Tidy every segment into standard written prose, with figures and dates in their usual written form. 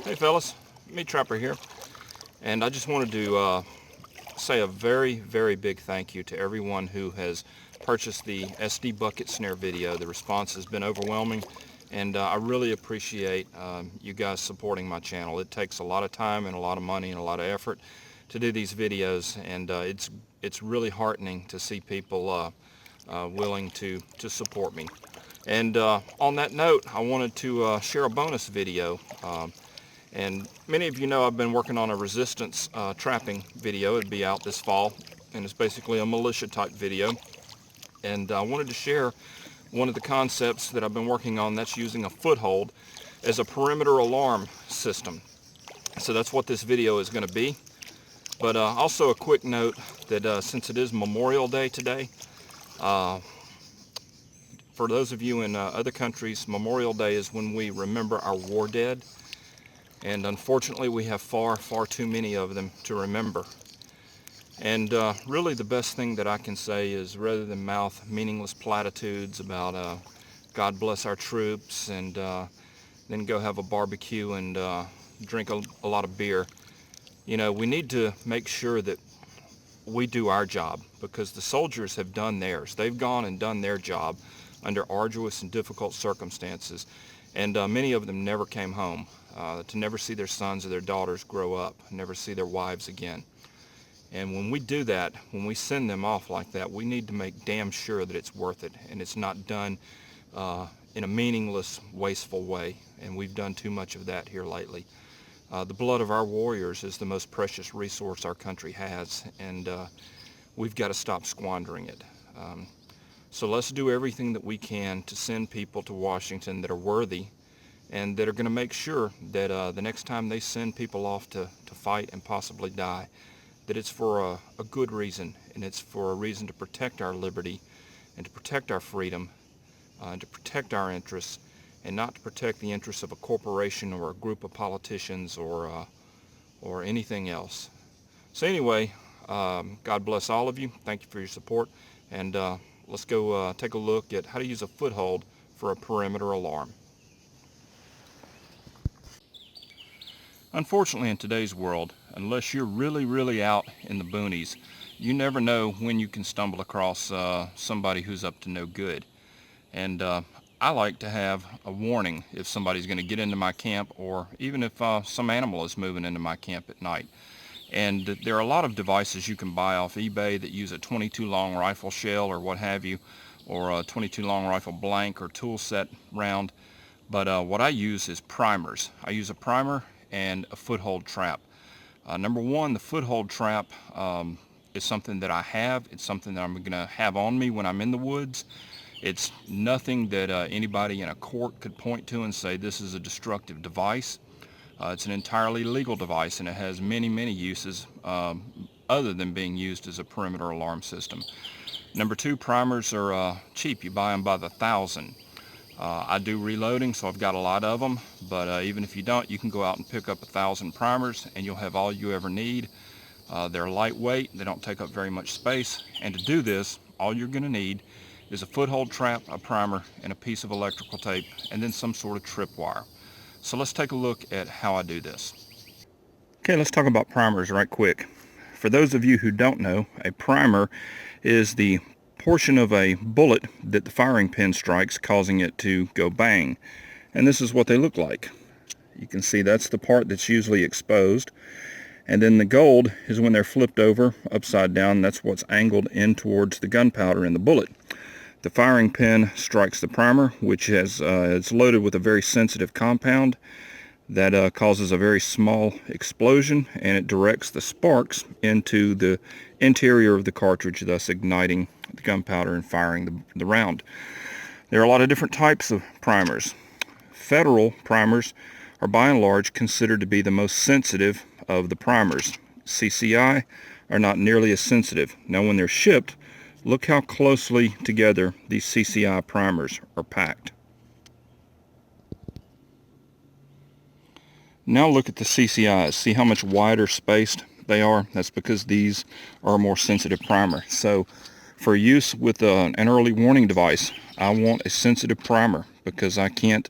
Hey fellas, Meat Trapper here, and I just wanted to say a very big thank you to everyone who has purchased the SD bucket snare video. The response has been overwhelming, and I really appreciate you guys supporting my channel. It takes a lot of time and a lot of money and a lot of effort to do these videos, and it's really heartening to see people willing to support me. And on that note, I wanted to share a bonus video. And many of you know I've been working on a resistance trapping video. It'd be out this fall, and it's basically a militia type video. And I wanted to share one of the concepts that I've been working on, that's using a foothold as a perimeter alarm system. So that's what this video is going to be. But also a quick note that since it is Memorial Day today, for those of you in other countries, Memorial Day is when we remember our war dead. And unfortunately, we have far too many of them to remember. And really the best thing that I can say is, rather than mouth meaningless platitudes about God bless our troops and then go have a barbecue and drink a lot of beer, you know, we need to make sure that we do our job, because the soldiers have done theirs. They've gone and done their job under arduous and difficult circumstances, and many of them never came home to never see their sons or their daughters grow up, never see their wives again. And when we do that, when we send them off like that, we need to make damn sure that it's worth it and it's not done in a meaningless, wasteful way. And we've done too much of that here lately. The blood of our warriors is the most precious resource our country has, and we've got to stop squandering it. So let's do everything that we can to send people to Washington that are worthy and that are going to make sure that the next time they send people off to fight and possibly die, that it's for a good reason, and it's for a reason to protect our liberty and to protect our freedom and to protect our interests, and not to protect the interests of a corporation or a group of politicians or anything else. So anyway, God bless all of you. Thank you for your support, and let's go take a look at how to use a foothold for a perimeter alarm. Unfortunately, in today's world, unless you're really out in the boonies, you never know when you can stumble across somebody who's up to no good. And I like to have a warning if somebody's going to get into my camp, or even if some animal is moving into my camp at night. And there are a lot of devices you can buy off eBay that use a 22 long rifle shell or what have you, or a 22 long rifle blank or tool set round. But what I use is primers. I use a primer and a foothold trap. Number one, the foothold trap is something that I have. It's something that I'm going to have on me when I'm in the woods. It's nothing that anybody in a court could point to and say this is a destructive device. It's an entirely legal device, and it has many uses other than being used as a perimeter alarm system. Number two, primers are cheap. You buy them by the thousand. I do reloading, so I've got a lot of them, but even if you don't, you can go out and pick up 1,000 primers and you'll have all you ever need. They're lightweight, they don't take up very much space, and to do this, all you're going to need is a foothold trap, a primer, and a piece of electrical tape, and then some sort of tripwire. So let's take a look at how I do this. Okay, let's talk about primers right quick. For those of you who don't know, a primer is the portion of a bullet that the firing pin strikes, causing it to go bang. And this is what they look like. You can see that's the part that's usually exposed. And then the gold is when they're flipped over upside down. That's what's angled in towards the gunpowder in the bullet. The firing pin strikes the primer, which has it's loaded with a very sensitive compound that causes a very small explosion, and it directs the sparks into the interior of the cartridge, thus igniting the gunpowder and firing the round. There are a lot of different types of primers. Federal primers are by and large considered to be the most sensitive of the primers. CCI are not nearly as sensitive. Now when they're shipped, look how closely together these CCI primers are packed. Now look at the CCIs. See how much wider spaced they are? That's because these are a more sensitive primer. So for use with an early warning device, I want a sensitive primer, because I can't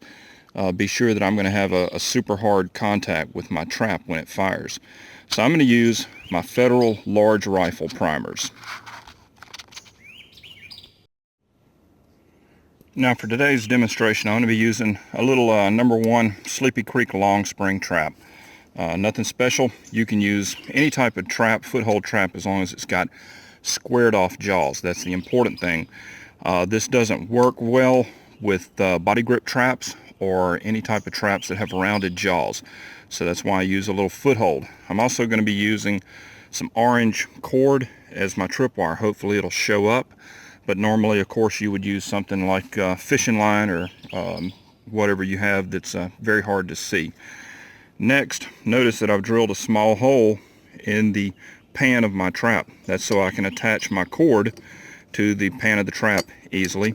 be sure that I'm going to have a super hard contact with my trap when it fires. So I'm going to use my Federal large rifle primers. Now for today's demonstration, I'm going to be using a little #1 Sleepy Creek long spring trap. Nothing special. You can use any type of trap, foothold trap, as long as it's got squared off jaws. That's the important thing. This doesn't work well with body grip traps or any type of traps that have rounded jaws. So that's why I use a little foothold. I'm also going to be using some orange cord as my tripwire. Hopefully it'll show up. But normally, of course, you would use something like fishing line or whatever you have that's very hard to see. Next, notice that I've drilled a small hole in the pan of my trap. That's so I can attach my cord to the pan of the trap easily.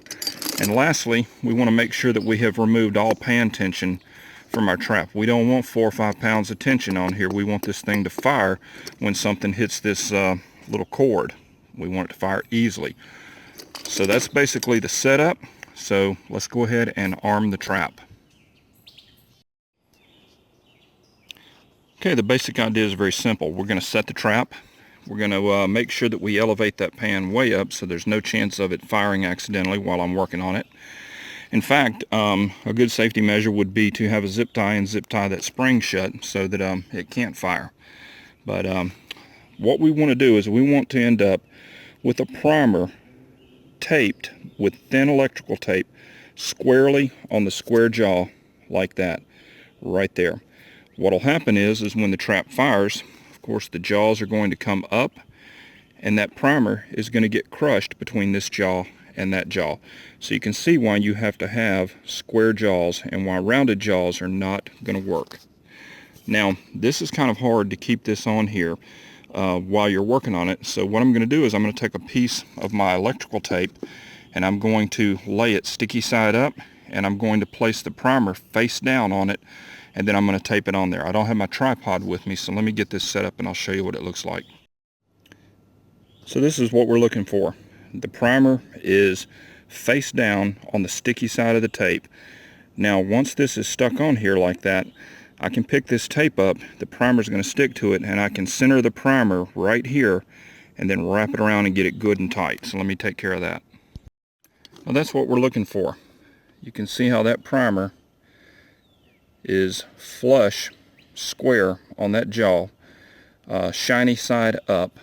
And lastly, we want to make sure that we have removed all pan tension from our trap. We don't want 4 or 5 pounds of tension on here. We want this thing to fire when something hits this little cord. We want it to fire easily. So that's basically the setup. So let's go ahead and arm the trap. Okay, the basic idea is very simple. We're going to set the trap. We're going to make sure that we elevate that pan way up so there's no chance of it firing accidentally while I'm working on it. In fact, a good safety measure would be to have a zip tie and zip tie that spring shut so that it can't fire. But what we want to do is we want to end up with a primer taped with thin electrical tape squarely on the square jaw like that, right there. What'll happen is when the trap fires, of course the jaws are going to come up and that primer is going to get crushed between this jaw and that jaw. So you can see why you have to have square jaws and why rounded jaws are not going to work. Now this is kind of hard to keep this on here while you're working on it. So what I'm going to do is I'm going to take a piece of my electrical tape and I'm going to lay it sticky side up and I'm going to place the primer face down on it and then I'm going to tape it on there. I don't have my tripod with me, so let me get this set up and I'll show you what it looks like. So this is what we're looking for. The primer is face down on the sticky side of the tape. Now once this is stuck on here like that, I can pick this tape up, the primer is going to stick to it, and I can center the primer right here and then wrap it around and get it good and tight. So let me take care of that. Now that's what we're looking for. You can see how that primer is flush, square on that jaw, shiny side up,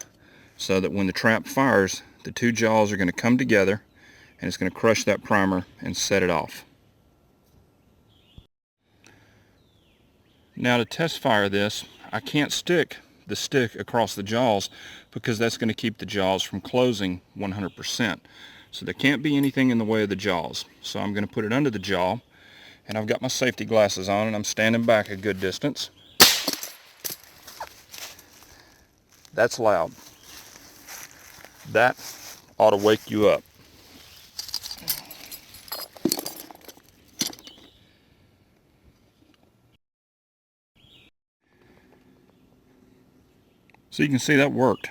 so that when the trap fires, the two jaws are going to come together and it's going to crush that primer and set it off. Now to test fire this, I can't stick the stick across the jaws because that's going to keep the jaws from closing 100%. So there can't be anything in the way of the jaws. So I'm going to put it under the jaw, and I've got my safety glasses on and I'm standing back a good distance. That's loud. That ought to wake you up. So you can see that worked.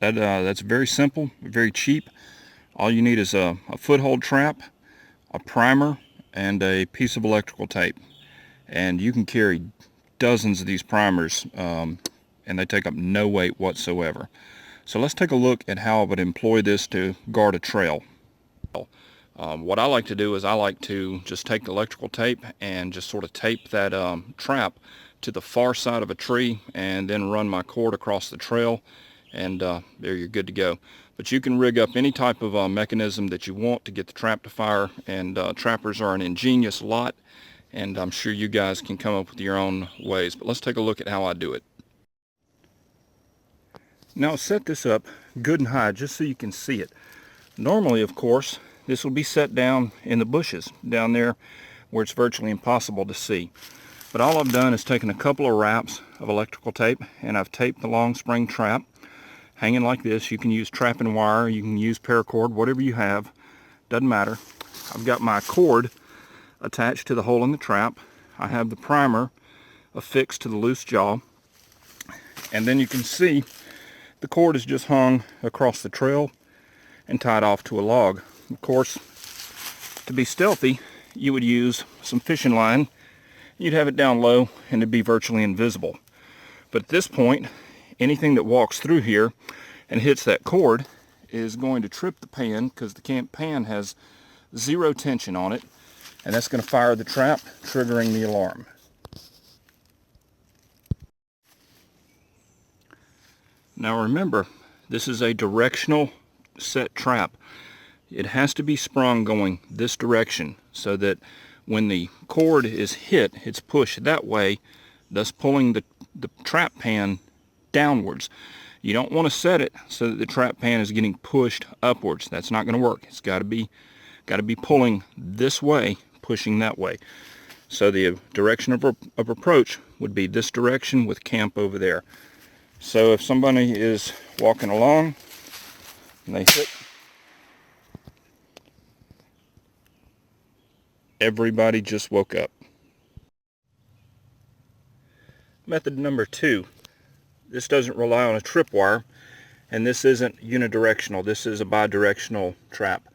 That's very simple, very cheap. All you need is a foothold trap, a primer, and a piece of electrical tape. And you can carry dozens of these primers and they take up no weight whatsoever. So let's take a look at how I would employ this to guard a trail. What I like to do is I like to just take the electrical tape and just sort of tape that trap to the far side of a tree and then run my cord across the trail, and there you're good to go. But you can rig up any type of mechanism that you want to get the trap to fire, and trappers are an ingenious lot, and I'm sure you guys can come up with your own ways. But let's take a look at how I do it. Now set this up good and high just so you can see it. Normally, of course, this will be set down in the bushes down there where it's virtually impossible to see. But all I've done is taken a couple of wraps of electrical tape and I've taped the long spring trap hanging like this. You can use trapping wire, you can use paracord, whatever you have, doesn't matter. I've got my cord attached to the hole in the trap. I have the primer affixed to the loose jaw, and then you can see the cord is just hung across the trail and tied off to a log. Of course, to be stealthy, you would use some fishing line you'd have it down low and it'd be virtually invisible. But at this point, anything that walks through here and hits that cord is going to trip the pan, because the pan has zero tension on it, and that's going to fire the trap, triggering the alarm. Now remember, this is a directional set trap. It has to be sprung going this direction so that when the cord is hit, it's pushed that way, thus pulling the trap pan downwards. You don't want to set it so that the trap pan is getting pushed upwards. That's not going to work. It's got to be pulling this way, pushing that way. So the direction of approach would be this direction with camp over there. So if somebody is walking along and they hit, everybody just woke up. Method number 2. This doesn't rely on a tripwire, and this isn't unidirectional. This is a bidirectional trap.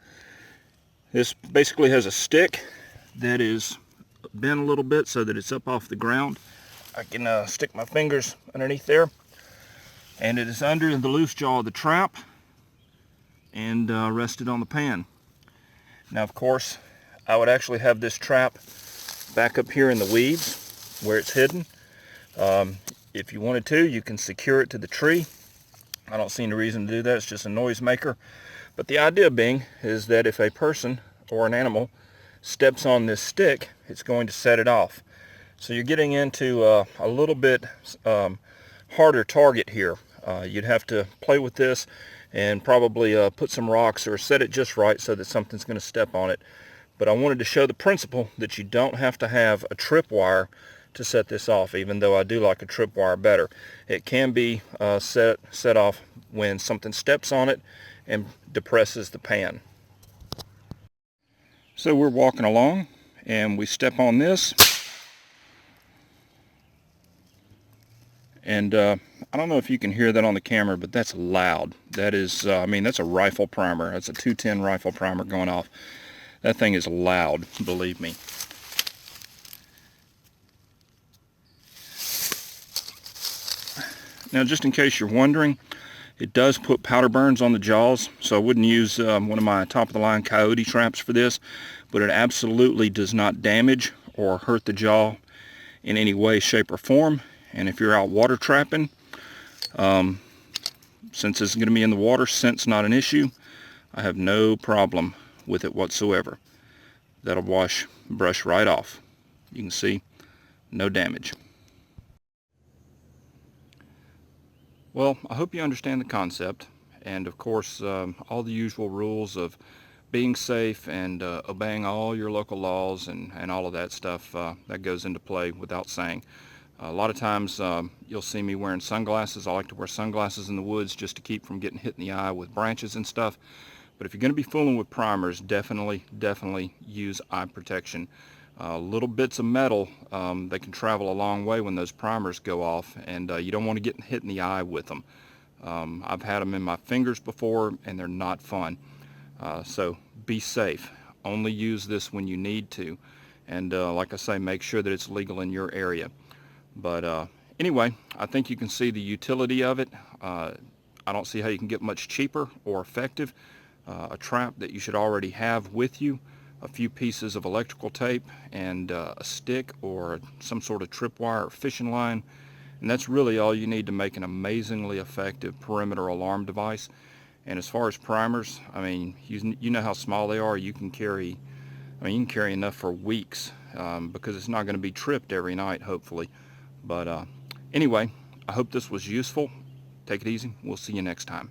This basically has a stick that is bent a little bit so that it's up off the ground. I can stick my fingers underneath there, and it is under the loose jaw of the trap and rested on the pan. Now, of course, I would actually have this trap back up here in the weeds where it's hidden. If you wanted to, you can secure it to the tree. I don't see any reason to do that. It's just a noise maker. But the idea being is that if a person or an animal steps on this stick, it's going to set it off. So you're getting into a little bit harder target here. You'd have to play with this and probably put some rocks or set it just right so that something's going to step on it. But I wanted to show the principle that you don't have to have a tripwire to set this off, even though I do like a tripwire better. It can be set off when something steps on it and depresses the pan. So we're walking along and we step on this, and I don't know if you can hear that on the camera, but that's loud. That is, I mean, that's a rifle primer. That's a 210 rifle primer going off. That thing is loud, believe me. Now, just in case you're wondering, it does put powder burns on the jaws, so I wouldn't use one of my top-of-the-line coyote traps for this, but it absolutely does not damage or hurt the jaw in any way, shape, or form. And if you're out water trapping, since it's going to be in the water, scent's not an issue, I have no problem with it whatsoever. That'll brush right off. You can see, no damage. Well, I hope you understand the concept, and of course all the usual rules of being safe and obeying all your local laws and all of that stuff that goes into play without saying. A lot of times you'll see me wearing sunglasses. I like to wear sunglasses in the woods just to keep from getting hit in the eye with branches and stuff. But if you're going to be fooling with primers, definitely use eye protection. Little bits of metal, they can travel a long way when those primers go off, and you don't want to get hit in the eye with them. I've had them in my fingers before, and they're not fun. So be safe. Only use this when you need to. And like I say, make sure that it's legal in your area. But anyway, I think you can see the utility of it. I don't see how you can get much cheaper or effective. A trap that you should already have with you, a few pieces of electrical tape, and a stick or some sort of tripwire or fishing line, and that's really all you need to make an amazingly effective perimeter alarm device. And as far as primers, I mean, you know how small they are. You can carry enough for weeks because it's not going to be tripped every night, hopefully. But anyway, I hope this was useful. Take it easy. We'll see you next time.